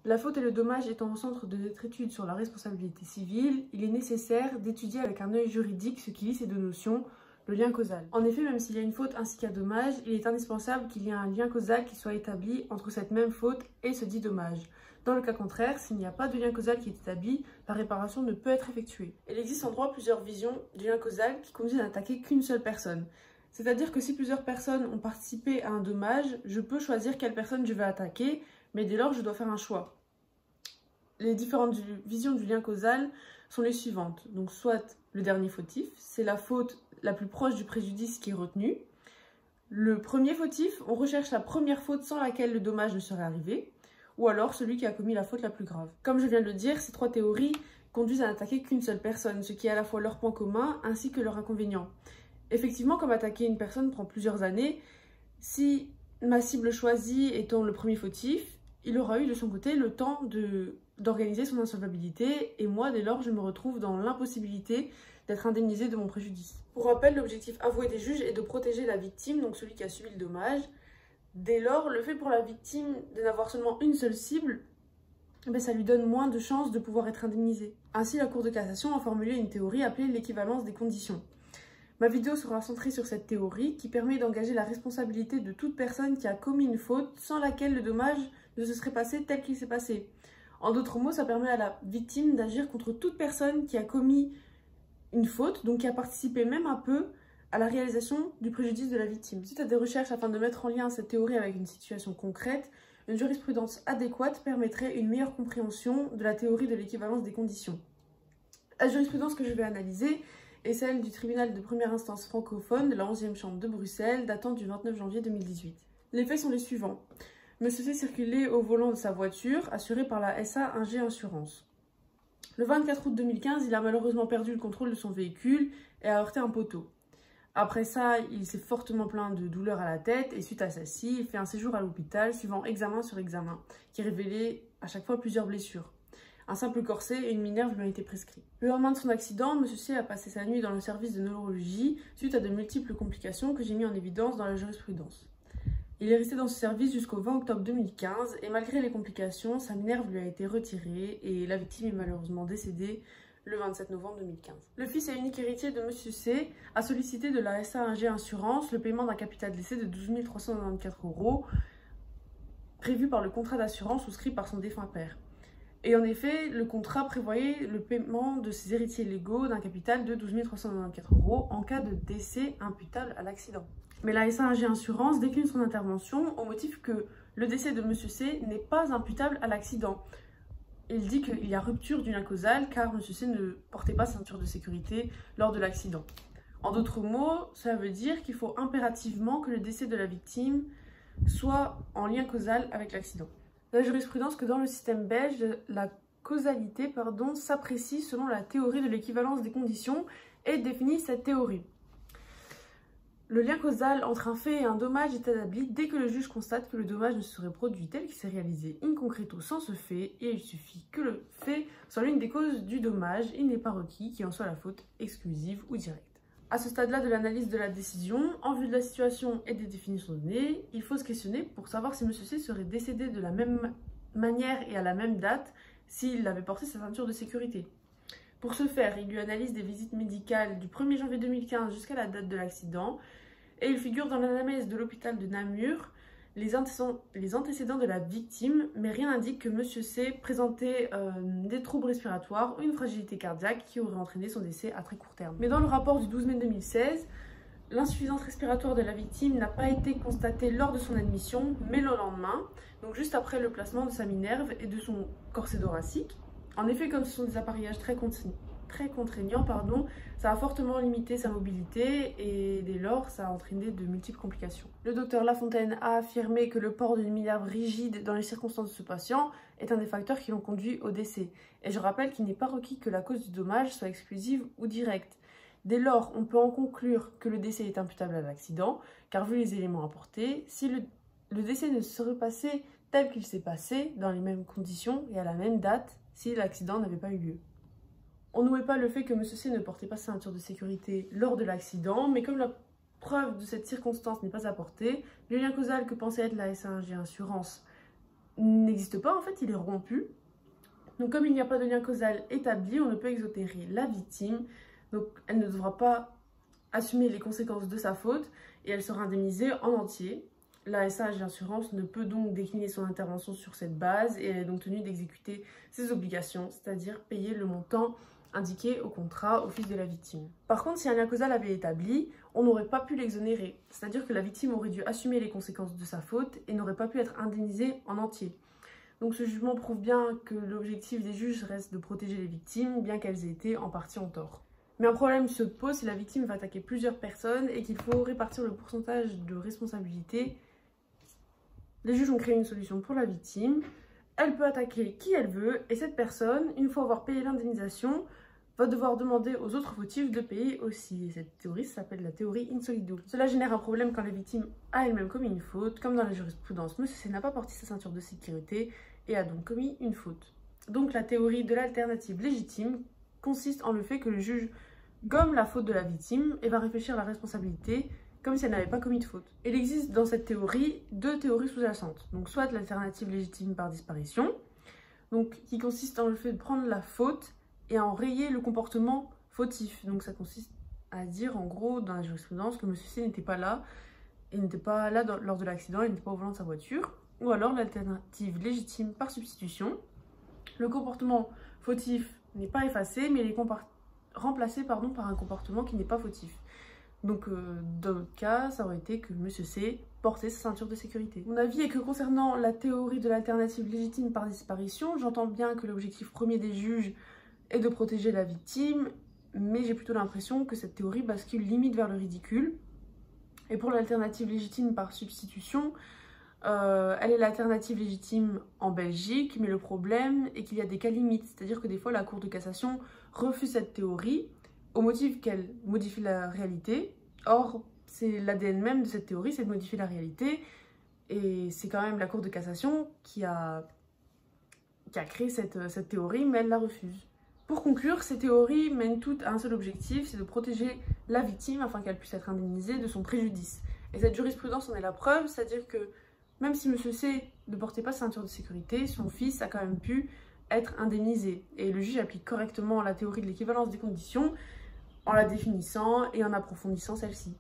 La faute et le dommage étant au centre de notre étude sur la responsabilité civile, il est nécessaire d'étudier avec un œil juridique ce qui lie ces deux notions, le lien causal. En effet, même s'il y a une faute ainsi qu'un dommage, il est indispensable qu'il y ait un lien causal qui soit établi entre cette même faute et ce dit dommage. Dans le cas contraire, s'il n'y a pas de lien causal qui est établi, la réparation ne peut être effectuée. Il existe en droit plusieurs visions du lien causal qui conduisent à n'attaquer qu'une seule personne. C'est-à-dire que si plusieurs personnes ont participé à un dommage, je peux choisir quelle personne je vais attaquer, mais dès lors je dois faire un choix. Les différentes visions du lien causal sont les suivantes. Donc soit le dernier fautif, c'est la faute la plus proche du préjudice qui est retenue. Le premier fautif, on recherche la première faute sans laquelle le dommage ne serait arrivé. Ou alors celui qui a commis la faute la plus grave. Comme je viens de le dire, ces trois théories conduisent à n'attaquer qu'une seule personne, ce qui est à la fois leur point commun ainsi que leur inconvénient. Effectivement, comme attaquer une personne prend plusieurs années, si ma cible choisie étant le premier fautif, il aura eu de son côté le temps d'organiser son insolvabilité et moi, dès lors, je me retrouve dans l'impossibilité d'être indemnisée de mon préjudice. Pour rappel, l'objectif avoué des juges est de protéger la victime, donc celui qui a subi le dommage. Dès lors, le fait pour la victime de n'avoir seulement une seule cible, ça lui donne moins de chances de pouvoir être indemnisée. Ainsi, la Cour de cassation a formulé une théorie appelée l'équivalence des conditions. Ma vidéo sera centrée sur cette théorie qui permet d'engager la responsabilité de toute personne qui a commis une faute sans laquelle le dommage ne se serait passé tel qu'il s'est passé. En d'autres mots, ça permet à la victime d'agir contre toute personne qui a commis une faute, donc qui a participé même un peu à la réalisation du préjudice de la victime. Suite à des recherches afin de mettre en lien cette théorie avec une situation concrète, une jurisprudence adéquate permettrait une meilleure compréhension de la théorie de l'équivalence des conditions. La jurisprudence que je vais analyser est celle du tribunal de première instance francophone de la 11e chambre de Bruxelles, datant du 29 janvier 2018. Les faits sont les suivants. Monsieur C circulait au volant de sa voiture, assurée par la SA 1G Assurance. Le 24 août 2015, il a malheureusement perdu le contrôle de son véhicule et a heurté un poteau. Après ça, il s'est fortement plaint de douleurs à la tête et suite à celle-ci, il fait un séjour à l'hôpital suivant examen sur examen, qui révélait à chaque fois plusieurs blessures. Un simple corset et une minerve lui ont été prescrits. Le lendemain de son accident, M. C a passé sa nuit dans le service de neurologie suite à de multiples complications que j'ai mis en évidence dans la jurisprudence. Il est resté dans ce service jusqu'au 20 octobre 2015 et malgré les complications, sa minerve lui a été retirée et la victime est malheureusement décédée le 27 novembre 2015. Le fils et unique héritier de M. C a sollicité de la SA 1G Assurance le paiement d'un capital d'essai de 12 394 € prévu par le contrat d'assurance souscrit par son défunt père. Et en effet, le contrat prévoyait le paiement de ses héritiers légaux d'un capital de 12 394 € en cas de décès imputable à l'accident. Mais la SA 1G Assurance décline son intervention au motif que le décès de M. C n'est pas imputable à l'accident. Il dit qu'il y a rupture du lien causal car M. C ne portait pas ceinture de sécurité lors de l'accident. En d'autres mots, cela veut dire qu'il faut impérativement que le décès de la victime soit en lien causal avec l'accident. La jurisprudence que dans le système belge, la causalité s'apprécie selon la théorie de l'équivalence des conditions et définit cette théorie. Le lien causal entre un fait et un dommage est établi dès que le juge constate que le dommage ne serait produit tel qu'il s'est réalisé in concreto sans ce fait et il suffit que le fait soit l'une des causes du dommage, il n'est pas requis qu'il en soit la faute exclusive ou directe. À ce stade-là de l'analyse de la décision, en vue de la situation et des définitions données, il faut se questionner pour savoir si M. C serait décédé de la même manière et à la même date s'il avait porté sa ceinture de sécurité. Pour ce faire, il lui analyse des visites médicales du 1er janvier 2015 jusqu'à la date de l'accident et il figure dans l'anamnèse de l'hôpital de Namur les antécédents de la victime, mais rien n'indique que M. C présentait des troubles respiratoires ou une fragilité cardiaque qui aurait entraîné son décès à très court terme. Mais dans le rapport du 12 mai 2016, l'insuffisance respiratoire de la victime n'a pas été constatée lors de son admission, mais le lendemain, donc juste après le placement de sa minerve et de son corset thoracique. En effet, comme ce sont des appareillages très contraignants, ça a fortement limité sa mobilité et dès lors, ça a entraîné de multiples complications. Le docteur Lafontaine a affirmé que le port d'une minerve rigide dans les circonstances de ce patient est un des facteurs qui l'ont conduit au décès. Et je rappelle qu'il n'est pas requis que la cause du dommage soit exclusive ou directe. Dès lors, on peut en conclure que le décès est imputable à l'accident, car vu les éléments apportés, si le décès ne serait passé tel qu'il s'est passé, dans les mêmes conditions et à la même date, si l'accident n'avait pas eu lieu. On n'omet pas le fait que M. C ne portait pas sa ceinture de sécurité lors de l'accident, mais comme la preuve de cette circonstance n'est pas apportée, le lien causal que pensait être la SA 1G Assurance n'existe pas, en fait, il est rompu. Donc comme il n'y a pas de lien causal établi, on ne peut exonérer la victime, donc elle ne devra pas assumer les conséquences de sa faute et elle sera indemnisée en entier. La SAG Assurance ne peut donc décliner son intervention sur cette base et elle est donc tenue d'exécuter ses obligations, c'est-à-dire payer le montant indiqué au contrat au fils de la victime. Par contre, si un lien causal avait été établi, on n'aurait pas pu l'exonérer, c'est-à-dire que la victime aurait dû assumer les conséquences de sa faute et n'aurait pas pu être indemnisée en entier. Donc ce jugement prouve bien que l'objectif des juges reste de protéger les victimes, bien qu'elles aient été en partie en tort. Mais un problème se pose si la victime va attaquer plusieurs personnes et qu'il faut répartir le pourcentage de responsabilité. Les juges ont créé une solution pour la victime. Elle peut attaquer qui elle veut et cette personne, une fois avoir payé l'indemnisation, va devoir demander aux autres fautifs de payer aussi. Et cette théorie s'appelle la théorie in solido. Cela génère un problème quand la victime a elle-même commis une faute, comme dans la jurisprudence. M. C n'a pas porté sa ceinture de sécurité et a donc commis une faute. Donc la théorie de l'alternative légitime consiste en le fait que le juge gomme la faute de la victime et va réfléchir à la responsabilité comme si elle n'avait pas commis de faute. Il existe dans cette théorie deux théories sous-jacentes. Donc soit l'alternative légitime par disparition, donc qui consiste en le fait de prendre la faute et à en rayer le comportement fautif. Donc ça consiste à dire en gros dans la jurisprudence que M. C n'était pas là, et n'était pas là lors de l'accident, il n'était pas au volant de sa voiture. Ou alors l'alternative légitime par substitution. Le comportement fautif n'est pas effacé, mais il est remplacé par un comportement qui n'est pas fautif. Donc dans notre cas, ça aurait été que M. C portait sa ceinture de sécurité. Mon avis est que concernant la théorie de l'alternative légitime par disparition, j'entends bien que l'objectif premier des juges est de protéger la victime, mais j'ai plutôt l'impression que cette théorie bascule limite vers le ridicule. Et pour l'alternative légitime par substitution, elle est l'alternative légitime en Belgique, mais le problème est qu'il y a des cas limites, c'est-à-dire que des fois la Cour de cassation refuse cette théorie au motif qu'elle modifie la réalité. Or, c'est l'ADN même de cette théorie, c'est de modifier la réalité, et c'est quand même la Cour de cassation qui a créé cette théorie, mais elle la refuse. Pour conclure, ces théories mènent toutes à un seul objectif, c'est de protéger la victime afin qu'elle puisse être indemnisée de son préjudice. Et cette jurisprudence en est la preuve, c'est-à-dire que même si M. C ne portait pas sa ceinture de sécurité, son fils a quand même pu être indemnisé. Et le juge applique correctement la théorie de l'équivalence des conditions en la définissant et en approfondissant celle-ci.